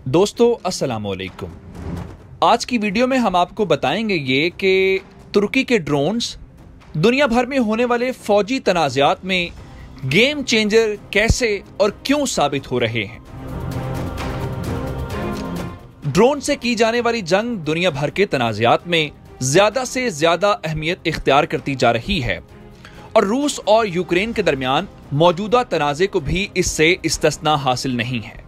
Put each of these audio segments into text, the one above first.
दोस्तों अस्सलाम वालेकुम। आज की वीडियो में हम आपको बताएंगे ये कि तुर्की के ड्रोन्स दुनिया भर में होने वाले फौजी तनाज़ात में गेम चेंजर कैसे और क्यों साबित हो रहे हैं। ड्रोन से की जाने वाली जंग दुनिया भर के तनाज़ात में ज्यादा से ज्यादा अहमियत इख्तियार करती जा रही है और रूस और यूक्रेन के दरमियान मौजूदा तनाज़े को भी इससे इस्तिस्ना हासिल नहीं है।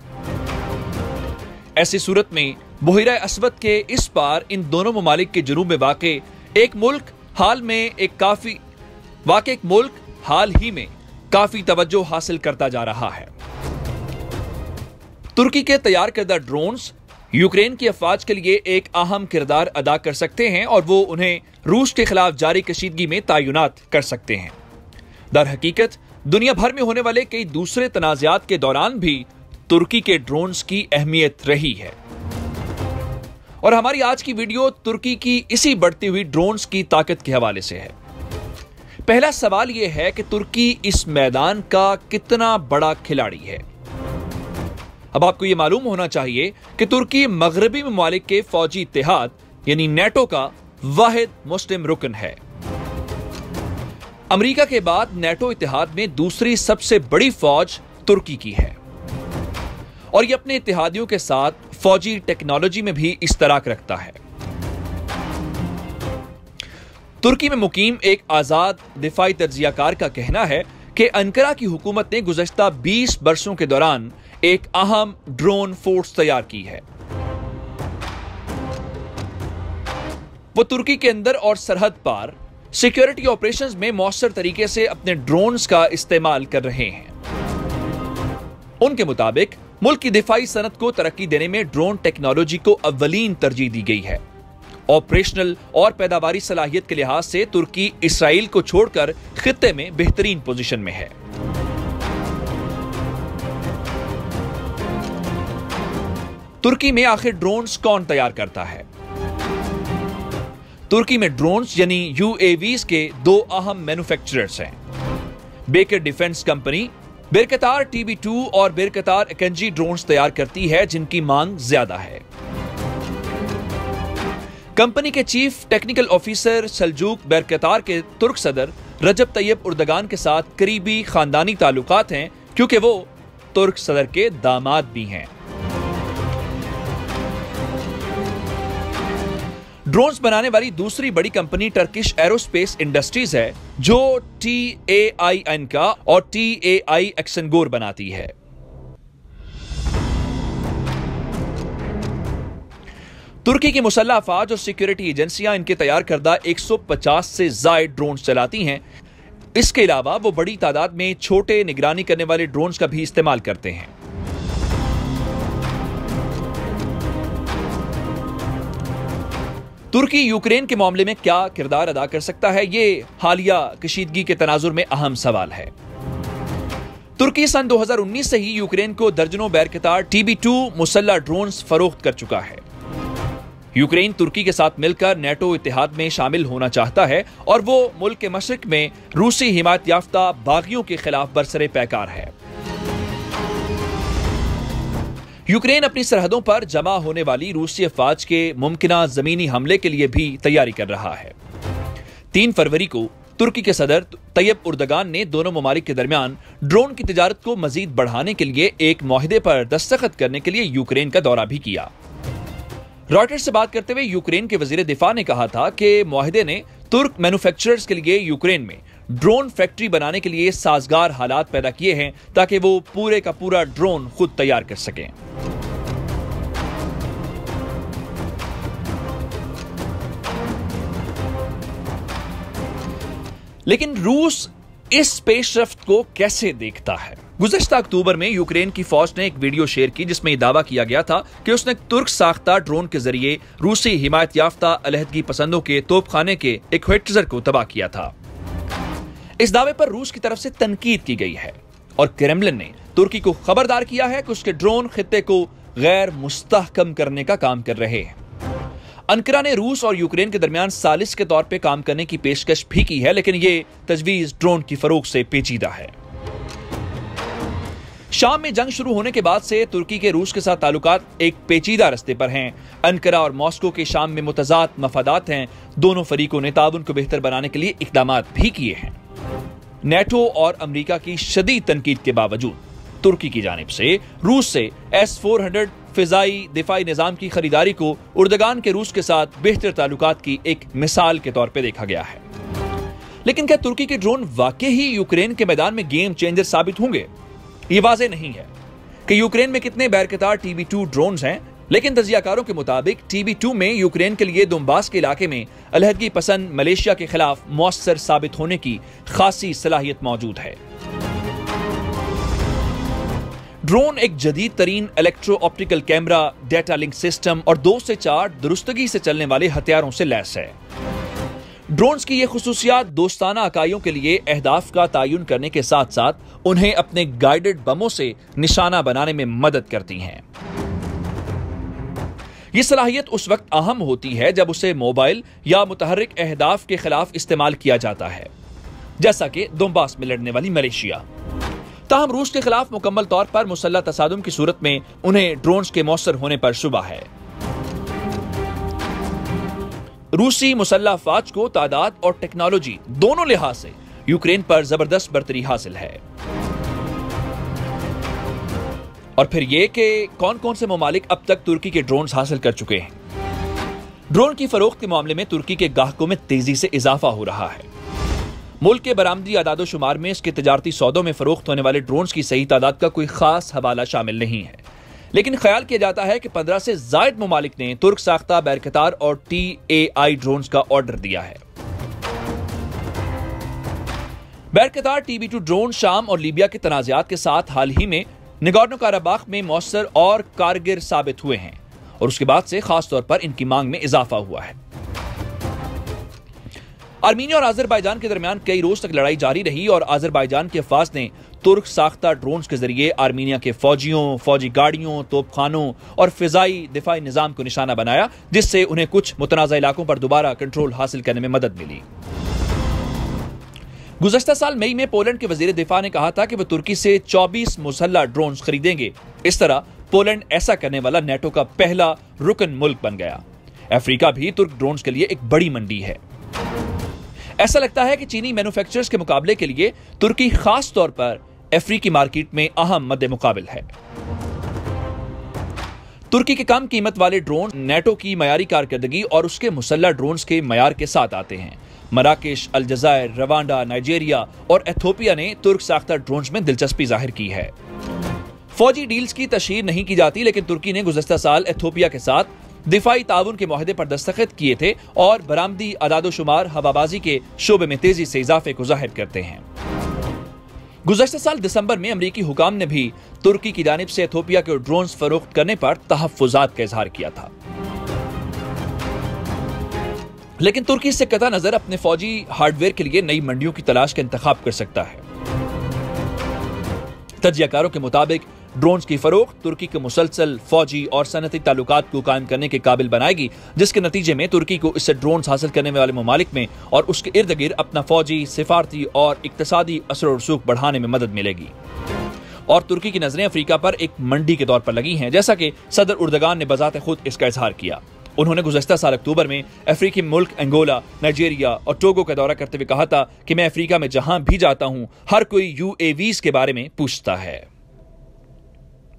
ऐसी सूरत में बुहिरा अस्वद के इस पार इन दोनों ममालिक के जुनूब में वाक़े एक मुल्क हाल ही में काफी तवज्जो हासिल करता जा रहा है। तुर्की के तैयार करदा ड्रोन्स यूक्रेन की अफवाज के लिए एक अहम किरदार अदा कर सकते हैं और वो उन्हें रूस के खिलाफ जारी कशीदगी में तैनात कर सकते हैं। दर हकीकत दुनिया भर में होने वाले कई दूसरे तनाज़ात के दौरान भी तुर्की के ड्रोन्स की अहमियत रही है और हमारी आज की वीडियो तुर्की की इसी बढ़ती हुई ड्रोन्स की ताकत के हवाले से है। पहला सवाल यह है कि तुर्की इस मैदान का कितना बड़ा खिलाड़ी है। अब आपको यह मालूम होना चाहिए कि तुर्की मगरबी ममालिक के फौजी इत्तेहाद यानी नेटो का वाहिद मुस्लिम रुकन है। अमेरिका के बाद नेटो इत्तेहाद में दूसरी सबसे बड़ी फौज तुर्की की है और यह अपने इत्तेहादियों के साथ फौजी टेक्नोलॉजी में भी इश्तराक रखता है। तुर्की में मुकीम एक आजाद दिफाई तज्जियाकार का कहना है कि अंकारा की हुकूमत ने गुज़श्ता 20 वर्षों के दौरान एक अहम ड्रोन फोर्स तैयार की है। वो तुर्की के अंदर और सरहद पार सिक्योरिटी ऑपरेशंस में मौसर तरीके से अपने ड्रोन्स का इस्तेमाल कर रहे हैं। उनके मुताबिक मुल्क की दिफाई सनत को तरक्की देने में ड्रोन टेक्नोलॉजी को अव्वलीन तरजीह दी गई है। ऑपरेशनल और पैदावारी सलाहियत के लिहाज से तुर्की इसराइल को छोड़कर खित्ते में बेहतरीन पोजीशन में है। तुर्की में आखिर ड्रोन्स कौन तैयार करता है? तुर्की में ड्रोन्स यानी यूएवीज के दो अहम मैन्युफैक्चरर्स हैं। बेकर डिफेंस कंपनी बेरकतार TB2 और बेरकतार एकेंजी ड्रोन्स तैयार करती है जिनकी मांग ज्यादा है। कंपनी के चीफ टेक्निकल ऑफिसर सल्जूक बेरकतार के तुर्क सदर रजब तैयब उर्दगान के साथ करीबी खानदानी ताल्लुकात हैं क्योंकि वो तुर्क सदर के दामाद भी हैं। ड्रोन्स बनाने वाली दूसरी बड़ी कंपनी टर्किश एरोस्पेस इंडस्ट्रीज है जो TAI इनका और TAI एक्सनगोर बनाती है। तुर्की की मुसल्लह अफवाज और सिक्योरिटी एजेंसियां इनके तैयार करदा 150 से ज्यादा ड्रोन्स चलाती हैं। इसके अलावा वो बड़ी तादाद में छोटे निगरानी करने वाले ड्रोन्स का भी इस्तेमाल करते हैं। तुर्की यूक्रेन के मामले में क्या किरदार अदा कर सकता है, ये हालिया कशीदगी के तनाजुर में अहम सवाल है। तुर्की सन 2019 से ही यूक्रेन को दर्जनों बेरकतार TB2 मुसल्लह ड्रोन्स फरोख्त कर चुका है। यूक्रेन तुर्की के साथ मिलकर नेटो इत्तेहाद में शामिल होना चाहता है और वो मुल्क के मशरिक में रूसी हिमायत याफ्ता बागियों के खिलाफ बरसरे पैकार है। यूक्रेन अपनी सरहदों पर जमा होने वाली रूसी अफवाज के मुमकिना जमीनी हमले के लिए भी तैयारी कर रहा है। 3 फरवरी को तुर्की के सदर तैयब उर्दगान ने दोनों ममालिक के दरमियान ड्रोन की तिजारत को मजीद बढ़ाने के लिए एक मुआहदे पर दस्तखत करने के लिए यूक्रेन का दौरा भी किया। रॉयटर्स से बात करते हुए यूक्रेन के वजीर दिफा ने कहा था कि मुआहदे ने तुर्क मैन्युफैक्चरर्स के लिए यूक्रेन में ड्रोन फैक्ट्री बनाने के लिए साजगार हालात पैदा किए हैं ताकि वो पूरे का पूरा ड्रोन खुद तैयार कर सकें। लेकिन रूस इस पेशरफ्त को कैसे देखता है? गुज़श्ता अक्टूबर में यूक्रेन की फौज ने एक वीडियो शेयर की जिसमें यह दावा किया गया था कि उसने तुर्क साख्ता ड्रोन के जरिए रूसी हिमायत याफ्ता अलहदगी पसंदों के तोपखाने के एक हेक्टर को तबाह किया था। इस दावे पर रूस की तरफ से तनकीद की गई है और क्रेमलिन ने तुर्की को खबरदार किया है कि उसके ड्रोन खित्ते को गैर मुस्तहकम करने का काम कर रहे हैं। अंकारा ने रूस और यूक्रेन के दरमियान सालिस के तौर पर काम करने की पेशकश भी की है, लेकिन यह तजवीज ड्रोन की फरोख से पेचीदा है। शाम में जंग शुरू होने के बाद से तुर्की के रूस के साथ ताल्लुकात एक पेचीदा रास्ते पर हैं। अंकारा और मॉस्को के शाम में मुतजाद मफादात हैं। दोनों फरीकों ने ताउन को बेहतर बनाने के लिए इकदाम भी किए हैं। नेटो और अमेरिका की शदीद तनकीद के बावजूद तुर्की की जानिब से रूस से S-400 फिजाई दिफाई निजाम की खरीदारी को उर्दगान के रूस के साथ बेहतर ताल्लुकात की एक मिसाल के तौर पर देखा गया है। लेकिन क्या तुर्की के ड्रोन वाकई ही यूक्रेन के मैदान में गेम चेंजर साबित होंगे? ये वाज़े नहीं है कि यूक्रेन में कितने बैरकतार TB2 ड्रोन्स हैं, लेकिन तजियाकारों के मुताबिक TB2 में यूक्रेन के लिए दोनबास के इलाके में अलहदगी पसंद मलेशिया के खिलाफ मौसर साबित होने की खासी सलाहियत मौजूद है। ड्रोन एक जदीद तरीन electro optical camera, data link system और 2 से 4 दुरुस्तगी से चलने वाले हथियारों से लैस है। ड्रोन्स की ये खुसूसियात दोस्ताना इकाइयों के लिए अहदाफ का तयन करने के साथ साथ उन्हें अपने गाइडेड बमों से निशाना बनाने में मदद करती हैं। ये सलाहियत उस वक्त अहम होती है जब उसे मोबाइल या मुतहर्रिक अहदाफ के खिलाफ इस्तेमाल किया जाता है, जैसा कि दोनबास में लड़ने वाली मलेशिया। ताहम रूस के खिलाफ मुकम्मल तौर पर मुसल्लह तसादुम की सूरत में उन्हें ड्रोन्स के मौसर होने पर शुबा है। रूसी मुसल्लह अफवाज को तादाद और टेक्नोलॉजी दोनों लिहाज से यूक्रेन पर जबरदस्त बरतरी हासिल है। और फिर यह कि कौन कौन से ममालिक अब तक तुर्की के ड्रोन्स हासिल कर चुके हैं। ड्रोन की फरोख्त के मामले में तुर्की के गाहकों में तेजी से इजाफा हो रहा है। मुल्क के बरामदी आदादो शुमार में इसके तजारती सौदों में फरोख्त होने वाले ड्रोन्स की सही तादाद का कोई खास हवाला शामिल नहीं है, लेकिन ख्याल किया जाता है कि 15 से जायद ममालिक ने तुर्क साख्ता बैरकतार और TAI ड्रोन्स का ऑर्डर दिया है। बैरकतार TB2 ड्रोन शाम और लीबिया के तनाज़ात के साथ हाल ही में नगोर्नो काराबाख में मौसर और कारगर साबित हुए हैं और उसके बाद से खास तौर पर इनकी मांग में इजाफा हुआ है। आर्मीनिया और अजरबैजान के दरमियान कई रोज तक लड़ाई जारी रही और अजरबैजान की अफवाज ने तुर्क साख्ता ड्रोन्स के जरिए आर्मीनिया के फौजियों, फौजी गाड़ियों, तोपखानों और फिजाई दिफाई निजाम को निशाना बनाया, जिससे उन्हें कुछ मुतनाज़ा इलाकों पर दोबारा कंट्रोल हासिल करने में मदद मिली। गुज़श्ता साल मई में पोलैंड के वजीर दिफा ने कहा था कि वह तुर्की से 24 मुसल्लह ड्रोन्स खरीदेंगे। इस तरह पोलैंड ऐसा करने वाला नेटो का पहला रुकन मुल्क बन गया। अफ्रीका भी तुर्क ड्रोन्स के लिए एक बड़ी मंडी है। ऐसा लगता है कि चीनी मैन्युफैक्चरर्स के मुकाबले के लिए तुर्की खास तौर पर अफ्रीकी मार्केट में अहम मद्दे मुकाबिल है। तुर्की के कम कीमत वाले ड्रोन नेटो की मयारी कारकर्दगी और उसके मुसल्लह ड्रोन्स के मयार के साथ आते हैं। मराकेश, अलजायर, रवांडा, नाइजीरिया और एथोपिया ने तुर्क साख्ता ड्रोन्स में दिलचस्पी जाहिर की है। फौजी डील्स की तशहीर नहीं की जाती, लेकिन तुर्की ने गुज़श्ता साल एथोपिया के साथ दिफाई ताउन के मुआहदे पर दस्तखत किए थे और बरामदी अदादो शुमार हवाबाजी के शोबे में तेजी से इजाफे को जाहिर करते हैं। गुज़श्ता साल दिसंबर में अमरीकी हुकाम ने भी तुर्की की जानिब से एथोपिया के ड्रोन्स फरोख्त करने पर तहफ्फुजात का इजहार किया था, लेकिन तुर्की इससे कतई नजर अपने फौजी हार्डवेयर के लिए नई मंडियों की तलाश का इंतखाब कर सकता है। तजियाकारों के मुताबिक ड्रोन्स की फरोख्त तुर्की के मुसलसल फौजी और सनती ताल्लुकात को कायम करने के काबिल बनाएगी, जिसके नतीजे में तुर्की को इससे ड्रोन्स हासिल करने वाले ममालिक में और उसके इर्द गिर्द अपना फौजी, सिफारती और इक्तसादी असर और रसूख बढ़ाने में मदद मिलेगी। और तुर्की की नजरें अफ्रीका पर एक मंडी के तौर पर लगी हैं, जैसा कि सदर उर्दगान ने बजाते खुद इसका इजहार किया। उन्होंने गुज़श्ता साल अक्टूबर में अफ्रीकी मुल्क अंगोला, नाइजीरिया और टोगो का दौरा करते हुए कहा था कि मैं अफ्रीका में जहां भी जाता हूं, हर कोई UAVs के बारे में पूछता है।